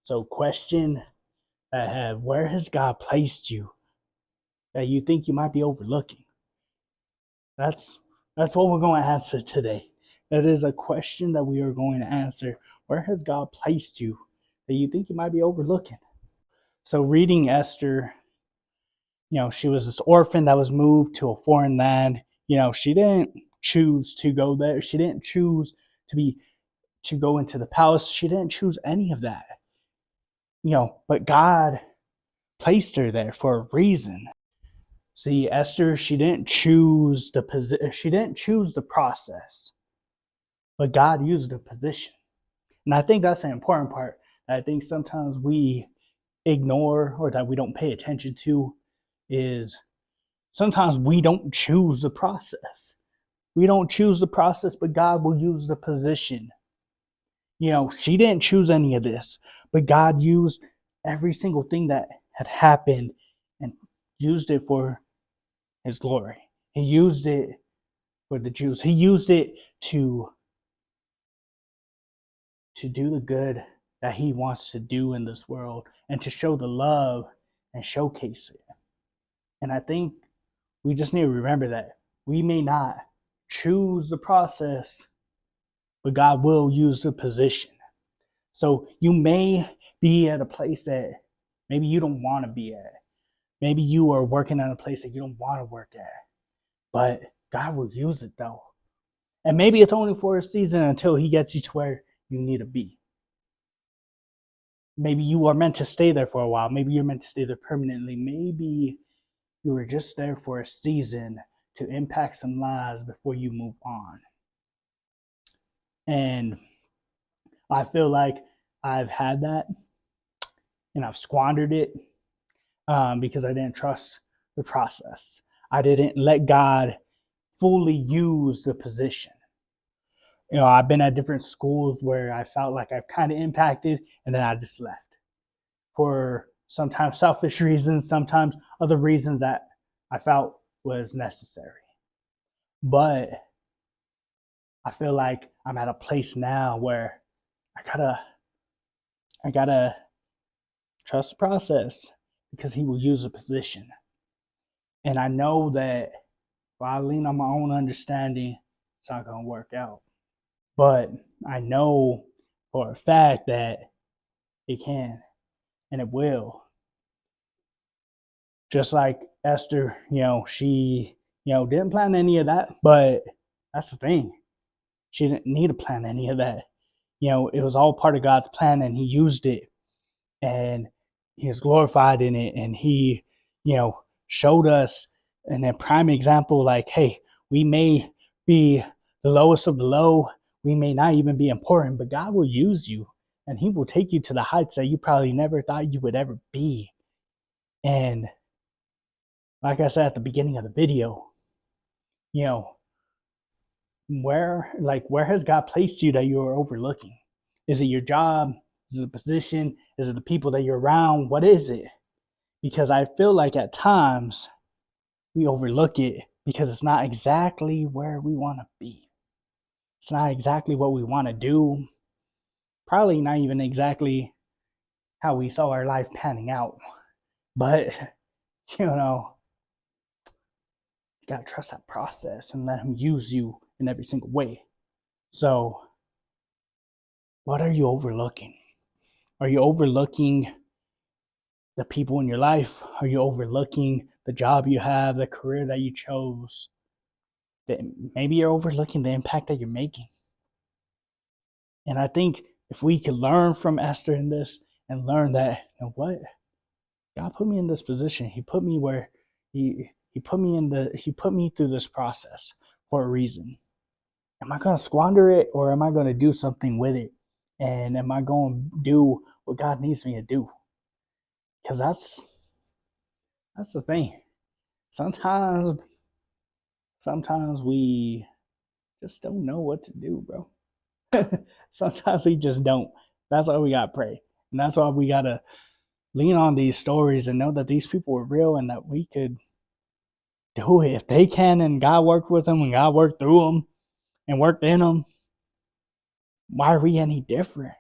So question I have, where has God placed you that you think you might be overlooking? That's that's what we're going to answer today. That is a question that we are going to answer. Where has God placed you that you think you might be overlooking? So reading Esther, she was this orphan that was moved to a foreign land. She didn't choose to go there. She didn't choose to go into the palace. She didn't choose any of that. But God placed her there for a reason. See, Esther, she didn't choose the position. She didn't choose the process, but God used the position. And I think that's an important part. I think sometimes we ignore or that we don't pay attention to is sometimes we don't choose the process. We don't choose the process, but God will use the position. She didn't choose any of this, but God used every single thing that had happened and used it for his glory. He used it for the Jews. He used it to do the good that he wants to do in this world and to show the love and showcase it. And I think we just need to remember that we may not choose the process, but God will use the position. So you may be at a place that maybe you don't want to be at. Maybe you are working at a place that you don't want to work at. But God will use it though. And maybe it's only for a season until he gets you to where you need to be. Maybe you are meant to stay there for a while. Maybe you're meant to stay there permanently. Maybe you were just there for a season to impact some lives before you move on. And I feel like I've had that and I've squandered it because I didn't trust the process. I didn't let God fully use the position. I've been at different schools where I felt like I've kind of impacted and then I just left for sometimes selfish reasons, sometimes other reasons that I felt was necessary. But I feel like I'm at a place now where I gotta trust the process because he will use a position. And I know that if I lean on my own understanding, it's not gonna work out. But I know for a fact that it can and it will. Just like Esther, she, didn't plan any of that, but that's the thing. She didn't need to plan any of that. It was all part of God's plan and he used it and he was glorified in it. And he, showed us in a prime example, like, hey, we may be the lowest of the low. We may not even be important, but God will use you and he will take you to the heights that you probably never thought you would ever be. And like I said at the beginning of the video, where has God placed you that you are overlooking? Is it your job? Is it the position? Is it the people that you're around? What is it? Because I feel like at times we overlook it because it's not exactly where we want to be. It's not exactly what we want to do. Probably not even exactly how we saw our life panning out. But, you got to trust that process and let him use you in every single way. So, what are you overlooking? Are you overlooking the people in your life? Are you overlooking the job you have, the career that you chose? Maybe you're overlooking the impact that you're making. And I think if we could learn from Esther in this and learn that, what? God put me in this position. He put me where he put me through this process for a reason. Am I going to squander it or am I going to do something with it? And am I going to do what God needs me to do? Because that's the thing. Sometimes we just don't know what to do, bro. Sometimes we just don't. That's why we got to pray. And that's why we got to lean on these stories and know that these people were real and that we could do it. If they can and God worked with them and God worked through them and worked in them, why are we any different?